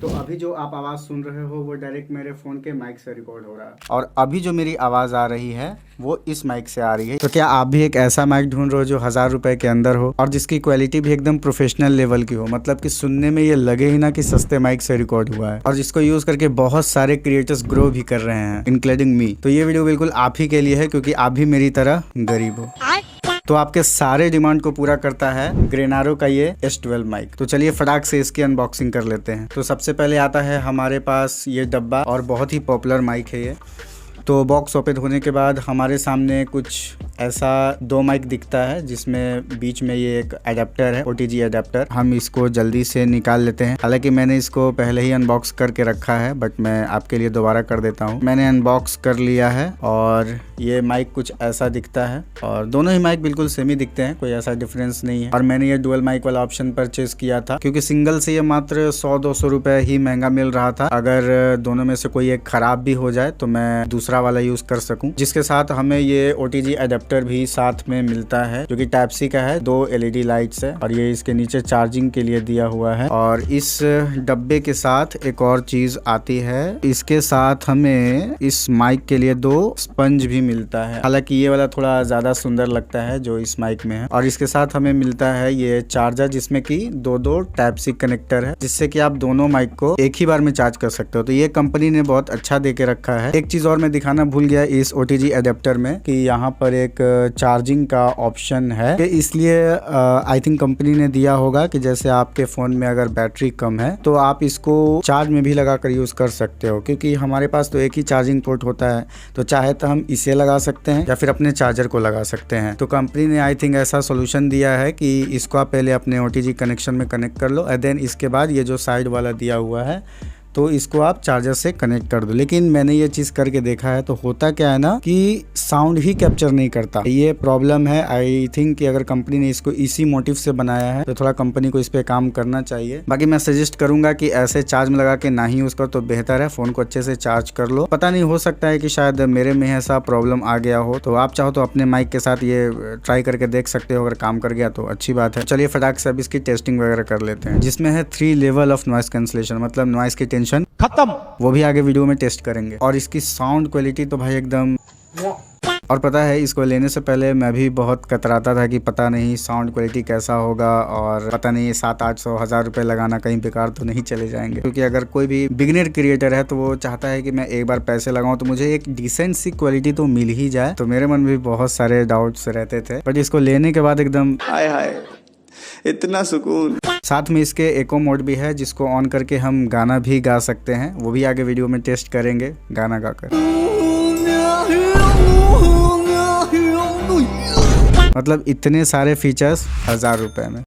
तो अभी जो आप आवाज़ सुन रहे हो वो डायरेक्ट मेरे फ़ोन के माइक से रिकॉर्ड हो रहा है, और अभी जो मेरी आवाज़ आ रही है वो इस माइक से आ रही है। तो क्या आप भी एक ऐसा माइक ढूंढ रहे हो जो 1000 रुपए के अंदर हो और जिसकी क्वालिटी भी एकदम प्रोफेशनल लेवल की हो, मतलब कि सुनने में ये लगे ही ना कि सस्ते माइक से रिकॉर्ड हुआ है, और जिसको यूज़ करके बहुत सारे क्रिएटर्स ग्रो भी कर रहे हैं इंक्लूडिंग मी। तो ये वीडियो बिल्कुल आप ही के लिए है, क्योंकि आप भी मेरी तरह गरीब हो। तो आपके सारे डिमांड को पूरा करता है ग्रेनारो का ये S12 माइक। तो चलिए फटाक से इसकी अनबॉक्सिंग कर लेते हैं। तो सबसे पहले आता है हमारे पास ये डब्बा, और बहुत ही पॉपुलर माइक है ये। तो बॉक्स ओपन होने के बाद हमारे सामने कुछ ऐसा दो माइक दिखता है, जिसमें बीच में ये एक अडेप्टर है, OTG अडेप्टर। हम इसको जल्दी से निकाल लेते हैं। हालांकि मैंने इसको पहले ही अनबॉक्स करके रखा है, बट मैं आपके लिए दोबारा कर देता हूँ। मैंने अनबॉक्स कर लिया है और ये माइक कुछ ऐसा दिखता है, और दोनों ही माइक बिल्कुल सेम ही दिखते हैं, कोई ऐसा डिफरेंस नहीं है। और मैंने ये डुअल माइक वाला ऑप्शन परचेज किया था, क्योंकि सिंगल से ये मात्र 100-200 रुपए ही महंगा मिल रहा था। अगर दोनों में से कोई एक खराब भी हो जाए तो मैं दूसरा वाला यूज कर सकूं, जिसके साथ हमें ये OTG अडेप्टर भी साथ में मिलता है, जो कि टाइप सी का है। 2 LED लाइट्स है, और ये इसके नीचे चार्जिंग के लिए दिया हुआ है। और इस डब्बे के साथ एक और चीज आती है, इसके साथ हमें इस माइक के लिए 2 स्पंज भी मिलता है। हालांकि ये वाला थोड़ा ज्यादा सुंदर लगता है जो इस माइक में है। और इसके साथ हमें मिलता है ये चार्जर, जिसमें की 2 टाइप सी कनेक्टर है, जिससे कि आप दोनों माइक को एक ही बार में चार्ज कर सकते हो। तो ये कंपनी ने बहुत अच्छा दे के रखा है। एक चीज और मैं दिखाना भूल गया इस OTG अडेप्टर में, कि यहाँ पर एक चार्जिंग का ऑप्शन है, कि इसलिए आई थिंक कंपनी ने दिया होगा कि जैसे आपके फोन में अगर बैटरी कम है तो आप इसको चार्ज में भी लगा कर यूज कर सकते हो। क्योंकि हमारे पास तो एक ही चार्जिंग पोर्ट होता है, तो चाहे तो हम इसे लगा सकते हैं या फिर अपने चार्जर को लगा सकते हैं। तो कंपनी ने आई थिंक ऐसा सोल्यूशन दिया है कि इसको आप पहले अपने OTG कनेक्शन में कनेक्ट कर लो, एंड देन इसके बाद ये जो साइड वाला दिया हुआ है तो इसको आप चार्जर से कनेक्ट कर दो। लेकिन मैंने ये चीज करके देखा है, तो होता क्या है ना कि साउंड ही कैप्चर नहीं करता। ये प्रॉब्लम है। आई थिंक कि अगर कंपनी ने इसको इसी मोटिव से बनाया है तो थोड़ा कंपनी को इस पे काम करना चाहिए। बाकी मैं सजेस्ट करूंगा कि ऐसे चार्ज में लगा के ना ही यूज करो तो बेहतर है। फोन को अच्छे से चार्ज कर लो। पता नहीं, हो सकता है कि शायद मेरे में ऐसा प्रॉब्लम आ गया हो, तो आप चाहो तो अपने माइक के साथ ये ट्राई करके देख सकते हो। अगर काम कर गया तो अच्छी बात है। चलिए फटाक से अब इसकी टेस्टिंग वगैरह कर लेते हैं, जिसमें है 3 लेवल ऑफ नॉइस कैंसलेशन, मतलब नॉइस की खत्म, वो भी आगे वीडियो में टेस्ट करेंगे। और इसकी साउंड क्वालिटी तो भाई एकदम। और पता है, इसको लेने से पहले मैं भी बहुत कतराता था कि पता नहीं साउंड क्वालिटी कैसा होगा, और पता नहीं 700-800 1000 रुपए लगाना कहीं बेकार तो नहीं चले जाएंगे। क्योंकि अगर कोई भी बिगिनर क्रिएटर है तो वो चाहता है कि मैं एक बार पैसे लगाऊं तो मुझे एक डिसेंट सी क्वालिटी तो मिल ही जाए। तो मेरे मन में भी बहुत सारे डाउट्स रहते थे, बट इसको लेने के बाद एकदम हाय हाय इतना सुकून। साथ में इसके एको मोड भी है, जिसको ऑन करके हम गाना भी गा सकते हैं। वो भी आगे वीडियो में टेस्ट करेंगे गाना गाकर। मतलब इतने सारे फीचर्स 1000 रुपए में।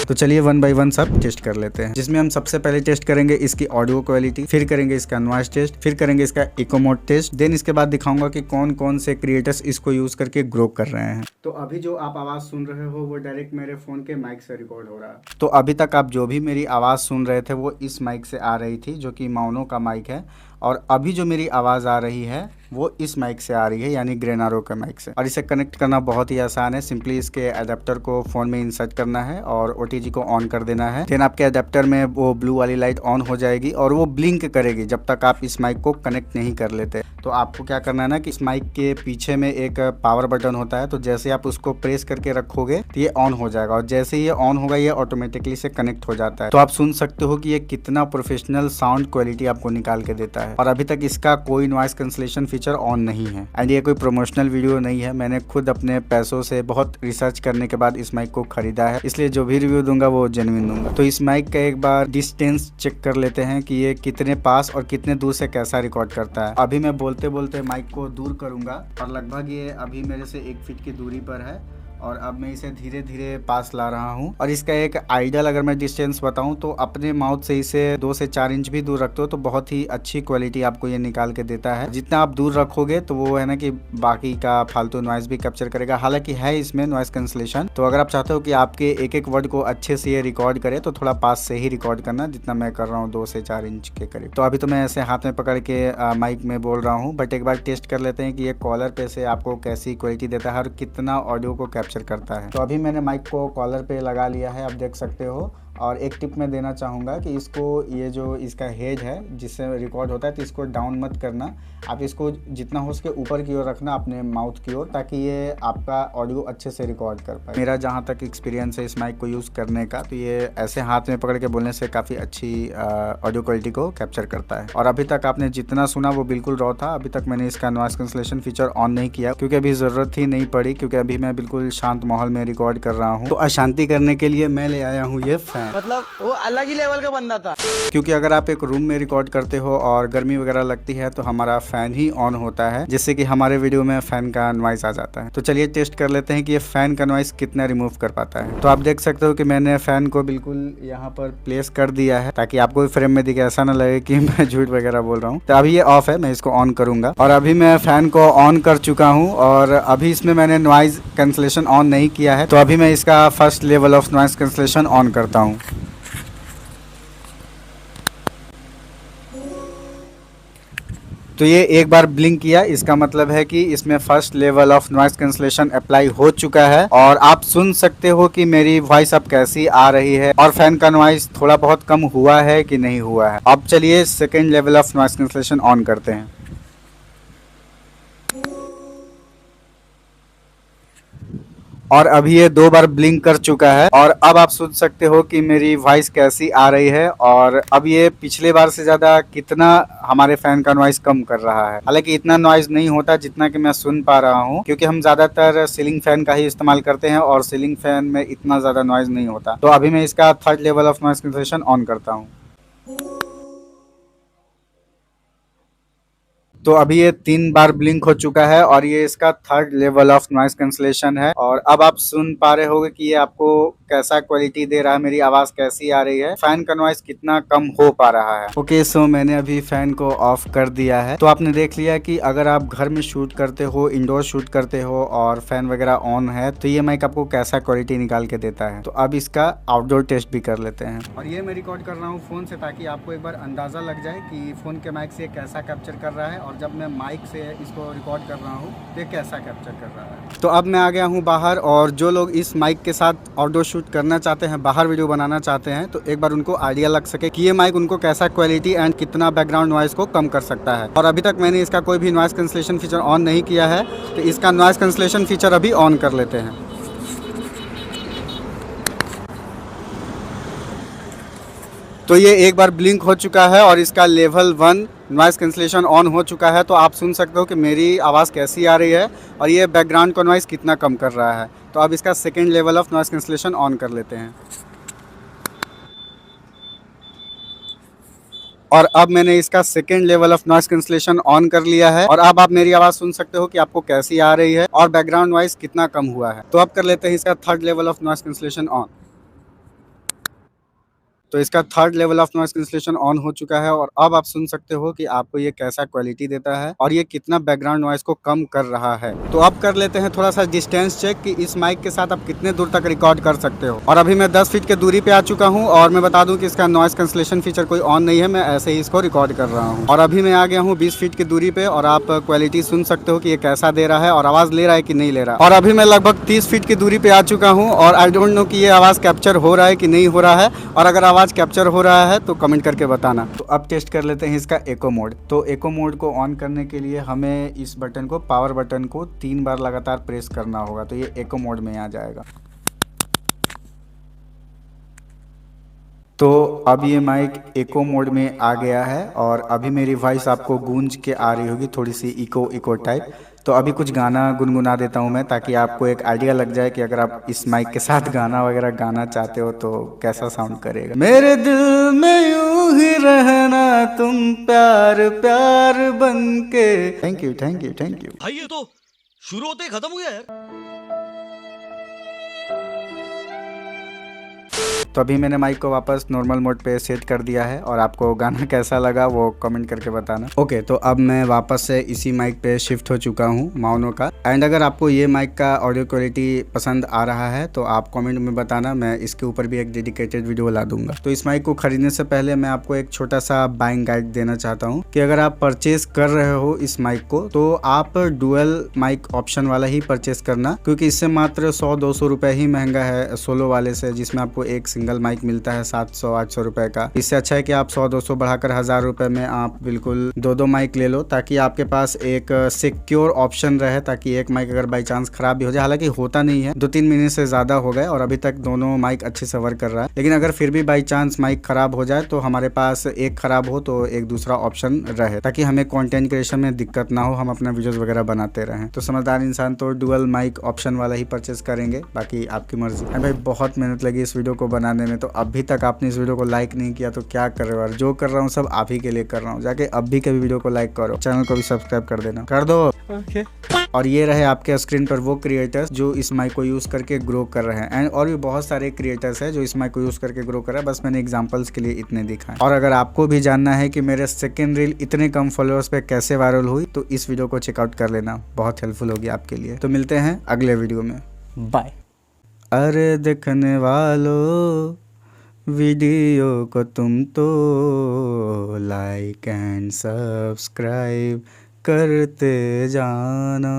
तो चलिए 1 बाय 1 सब टेस्ट कर लेते हैं, जिसमें हम सबसे पहले टेस्ट करेंगे इसकी ऑडियो क्वालिटी, फिर करेंगे इसका नॉइस टेस्ट, फिर करेंगे इसका इको मोड टेस्ट, देन इसके बाद दिखाऊंगा कि कौन कौन से क्रिएटर्स इसको यूज करके ग्रो कर रहे हैं। तो अभी जो आप आवाज सुन रहे हो वो डायरेक्ट मेरे फोन के माइक से रिकॉर्ड हो रहा है। तो अभी तक आप जो भी मेरी आवाज सुन रहे थे वो इस माइक से आ रही थी, जो कि माउनो का माइक है। और अभी जो मेरी आवाज़ आ रही है वो इस माइक से आ रही है, यानी ग्रेनारो के माइक से। और इसे कनेक्ट करना बहुत ही आसान है। सिंपली इसके अडेप्टर को फ़ोन में इंसर्ट करना है और OTG को ऑन कर देना है। देन आपके अडेप्टर में वो ब्लू वाली लाइट ऑन हो जाएगी और वो ब्लिंक करेगी जब तक आप इस माइक को कनेक्ट नहीं कर लेते। तो आपको क्या करना है ना कि इस माइक के पीछे में एक पावर बटन होता है, तो जैसे आप उसको प्रेस करके रखोगे तो ये ऑन हो जाएगा, और जैसे ये ऑन होगा ये ऑटोमेटिकली से कनेक्ट हो जाता है। तो आप सुन सकते हो कि ये कितना प्रोफेशनल साउंड क्वालिटी आपको निकाल के देता है। और अभी तक इसका कोई नॉइस कैंसलेशन फीचर ऑन नहीं है। एंड ये कोई प्रमोशनल वीडियो नहीं है, मैंने खुद अपने पैसों से बहुत रिसर्च करने के बाद इस माइक को खरीदा है, इसलिए जो भी रिव्यू दूंगा वो जेन्युइन दूंगा। तो इस माइक का एक बार डिस्टेंस चेक कर लेते हैं कि ये कितने पास और कितने दूर से कैसा रिकॉर्ड करता है। अभी मैं बोलते बोलते माइक को दूर करूंगा, और लगभग ये अभी मेरे से 1 फीट की दूरी पर है, और अब मैं इसे धीरे धीरे पास ला रहा हूँ। और इसका एक आइडियल अगर मैं डिस्टेंस बताऊँ तो अपने माउथ से इसे 2 से 4 इंच भी दूर रखते हो तो बहुत ही अच्छी क्वालिटी आपको ये निकाल के देता है। जितना आप दूर रखोगे तो वो है ना कि बाकी का फालतू नॉइस भी कैप्चर करेगा। हालांकि है इसमें नॉइस कैंसलेशन, तो अगर आप चाहते हो कि आपके एक एक वर्ड को अच्छे से ये रिकॉर्ड करे तो थोड़ा पास से ही रिकॉर्ड करना, जितना मैं कर रहा हूँ 2 से 4 इंच के करीब। तो अभी तो मैं ऐसे हाथ में पकड़ के माइक में बोल रहा हूँ, बट एक बार टेस्ट कर लेते हैं कि ये कॉलर पे से आपको कैसी क्वालिटी देता है और कितना ऑडियो को कैप्चर करता है। तो अभी मैंने माइक को कॉलर पे लगा लिया है, आप देख सकते हो, और एक टिप मैं देना चाहूँगा कि इसको ये जो इसका हेड है जिससे रिकॉर्ड होता है तो इसको डाउन मत करना, आप इसको जितना हो सके ऊपर की ओर रखना अपने माउथ की ओर, ताकि ये आपका ऑडियो अच्छे से रिकॉर्ड कर पाए। मेरा जहाँ तक एक्सपीरियंस है इस माइक को यूज़ करने का, तो ये ऐसे हाथ में पकड़ के बोलने से काफ़ी अच्छी ऑडियो क्वालिटी को कैप्चर करता है। और अभी तक आपने जितना सुना वो बिल्कुल रॉ था। अभी तक मैंने इसका नॉइस कैंसलेशन फीचर ऑन नहीं किया क्योंकि अभी ज़रूरत ही नहीं पड़ी, क्योंकि अभी मैं बिल्कुल शांत माहौल में रिकॉर्ड कर रहा हूँ। तो अशांति करने के लिए मैं ले आया हूँ ये फैन, मतलब वो अलग ही लेवल का बंदा था। क्योंकि अगर आप एक रूम में रिकॉर्ड करते हो और गर्मी वगैरह लगती है तो हमारा फैन ही ऑन होता है, जिससे कि हमारे वीडियो में फैन का नॉइस आ जाता है। तो चलिए टेस्ट कर लेते हैं कि ये फैन का नॉइस कितना रिमूव कर पाता है। तो आप देख सकते हो कि मैंने फैन को बिल्कुल यहाँ पर प्लेस कर दिया है ताकि आपको भी फ्रेम में दिखे, ऐसा ना लगे कि मैं झूठ वगैरह बोल रहा हूँ। तो अभी ये ऑफ है, मैं इसको ऑन करूंगा। और अभी मैं फैन को ऑन कर चुका हूँ और अभी इसमें मैंने नॉइस कैंसलेशन ऑन नहीं किया है, तो अभी मैं इसका first level of noise cancellation on करता हूँ। तो ये एक बार ब्लिंक किया, इसका मतलब है कि इसमें first level of noise cancellation apply हो चुका है और आप सुन सकते हो कि मेरी वॉइस अब कैसी आ रही है और फैन का नॉइस थोड़ा बहुत कम हुआ है कि नहीं हुआ है। अब चलिए second level of noise cancellation on करते हैं। और अभी ये 2 बार ब्लिंक कर चुका है और अब आप सुन सकते हो कि मेरी वॉइस कैसी आ रही है और अब ये पिछले बार से ज़्यादा कितना हमारे फैन का नॉइस कम कर रहा है। हालांकि इतना नॉइस नहीं होता जितना कि मैं सुन पा रहा हूँ, क्योंकि हम ज़्यादातर सीलिंग फैन का ही इस्तेमाल करते हैं और सीलिंग फैन में इतना ज़्यादा नॉइस नहीं होता। तो अभी मैं इसका third level of noise cancellation on करता हूँ। तो अभी ये 3 बार ब्लिंक हो चुका है और ये इसका third level of noise cancellation है। और अब आप सुन पा रहे होंगे कि ये आपको कैसा क्वालिटी दे रहा है, मेरी आवाज कैसी आ रही है, फैन का नॉइस कितना कम हो पा रहा है। ओके, सो मैंने अभी फैन को ऑफ कर दिया है। तो आपने देख लिया कि अगर आप घर में शूट करते हो, इंडोर शूट करते हो और फैन वगैरह ऑन है तो ये माइक आपको कैसा क्वालिटी निकाल के देता है। तो अब इसका आउटडोर टेस्ट भी कर लेते हैं। और ये मैं रिकॉर्ड कर रहा हूँ फोन से, ताकि आपको एक बार अंदाजा लग जाए कि फोन के माइक से कैसा कैप्चर कर रहा है और जब मैं माइक से इसको रिकॉर्ड कर रहा हूँ तो ये कैसा कैप्चर कर रहा है। तो अब मैं आ गया हूँ बाहर, और जो लोग इस माइक के साथ आउटडोर शूट करना चाहते हैं, बाहर वीडियो बनाना चाहते हैं, तो एक बार उनको आइडिया लग सके कि ये माइक उनको कैसा क्वालिटी एंड कितना बैकग्राउंड नॉइस को कम कर सकता है। और अभी तक मैंने इसका कोई भी नॉइस कैंसलेशन फीचर ऑन नहीं किया है, तो इसका नॉइस कैंसलेशन फीचर अभी ऑन कर लेते हैं। तो ये एक बार ब्लिंक हो चुका है और इसका लेवल 1 नॉइस कैंसलेशन ऑन हो चुका है। तो आप सुन सकते हो कि मेरी आवाज़ कैसी आ रही है और ये बैकग्राउंड का नॉइस कितना कम कर रहा है। तो अब इसका second level of noise cancellation on कर लेते हैं। और अब मैंने इसका second level of noise cancellation on कर लिया है और अब आप मेरी आवाज़ सुन सकते हो कि आपको कैसी आ रही है और बैकग्राउंड नॉइस कितना कम हुआ है। तो अब कर लेते हैं इसका third level of noise cancellation on. तो इसका third level of noise cancellation on हो चुका है और अब आप सुन सकते हो कि आपको ये कैसा क्वालिटी देता है और ये कितना बैकग्राउंड नॉइस को कम कर रहा है। तो अब कर लेते हैं थोड़ा सा डिस्टेंस चेक कि इस माइक के साथ आप कितने दूर तक रिकॉर्ड कर सकते हो। और अभी मैं 10 फीट के दूरी पे आ चुका हूँ और मैं बता दूं कि इसका नॉइस कैंसलेशन फीचर कोई ऑन नहीं है, मैं ऐसे ही इसको रिकॉर्ड कर रहा हूँ। और अभी मैं आ गया हूँ 20 फीट की दूरी पे और आप क्वालिटी सुन सकते हो कि ये कैसा दे रहा है और आवाज़ ले रहा है कि नहीं ले रहा। और अभी मैं लगभग 30 फीट की दूरी पे आ चुका हूँ और आई डोंट नो कि ये आवाज़ कैप्चर हो रहा है कि नहीं हो रहा है, और अगर आवाज़ कैप्चर हो रहा है तो कमेंट करके बताना। तो अब टेस्ट कर लेते हैं इसका एको मोड। तो एको मोड को ऑन करने के लिए हमें इस बटन को, पावर बटन को 3 बार लगातार प्रेस करना होगा, तो ये एको मोड में आ जाएगा। तो अब ये माइक एको मोड में आ गया है और अभी मेरी वॉइस आपको गूंज के आ रही होगी, थोड़ी सी इको इको टाइप। तो अभी कुछ गाना गुनगुना देता हूँ मैं, ताकि आपको एक आइडिया लग जाए कि अगर आप इस माइक के साथ गाना वगैरह गाना चाहते हो तो कैसा साउंड करेगा। मेरे दिल में यूं ही रहना तुम प्यार प्यार बनके। Thank you thank you thank you. भाई ये तो शुरू होते ही खत्म हो गया यार। तो अभी मैंने माइक को वापस नॉर्मल मोड पे सेट कर दिया है और आपको गाना कैसा लगा वो कमेंट करके बताना। ओके, तो अब मैं वापस से इसी माइक पे शिफ्ट हो चुका हूँ, माउनो का। एंड अगर आपको ये माइक का ऑडियो क्वालिटी पसंद आ रहा है तो आप कमेंट में बताना, मैं इसके ऊपर भी एक डेडिकेटेड वीडियो ला दूंगा। तो इस माइक को खरीदने से पहले मैं आपको एक छोटा सा बाइंग गाइड देना चाहता हूँ कि अगर आप परचेज कर रहे हो इस माइक को तो आप डुअल माइक ऑप्शन वाला ही परचेज करना, क्योंकि इससे मात्र 100-200 रुपये ही महंगा है सोलो वाले से, जिसमें आपको एक सिंगल माइक मिलता है 700-800 रुपए का। इससे अच्छा है कि आप 100-200 बढ़ाकर 1000 रुपए में आप बिल्कुल 2-2 माइक ले लो, ताकि आपके पास एक सिक्योर ऑप्शन रहे, ताकि एक माइक अगर बाई चांस खराब भी हो जाए, हालांकि होता नहीं है, 2-3 महीने से ज्यादा हो गए और अभी तक दोनों माइक अच्छे से वर्क कर रहा है। लेकिन अगर फिर भी बाई चांस माइक खराब हो जाए तो हमारे पास एक खराब हो तो एक दूसरा ऑप्शन रहे, ताकि हमें कंटेंट क्रिएशन में दिक्कत ना हो, हम अपना वीडियोस वगैरह बनाते रहें। तो समझदार इंसान तो डुअल माइक ऑप्शन वाला ही परचेस करेंगे, बाकी आपकी मर्जी। भाई बहुत मेहनत लगी इस वीडियो को बनाने में, तो अभी तक आपने इस वीडियो को लाइक नहीं किया तो क्या कर रहे हो यार। जो कर रहा हूँ सब आप ही के लिए कर रहा हूँ, जाके अभी के भी वीडियो को लाइक करो, चैनल को भी सब्सक्राइब कर देना, कर दो। और ये रहे आपके स्क्रीन पर वो क्रिएटर्स जो इस माइक को यूज करके ग्रो कर रहे हैं, एंड और भी बहुत सारे क्रिएटर्स हैं जो इस माइक को यूज करके ग्रो कर रहे हैं, बस मैंने एग्जांपल्स के लिए इतने दिखाए। और अगर आपको भी जानना है कि मेरे सेकंड रील इतने कम फॉलोअर्स पे कैसे वायरल हुई, तो इस वीडियो को चेकआउट कर लेना, बहुत हेल्पफुल होगी आपके लिए। तो मिलते हैं अगले वीडियो में, बाय। अरे देखने वालों, वीडियो को तुम तो लाइक एंड सब्सक्राइब करते जाना।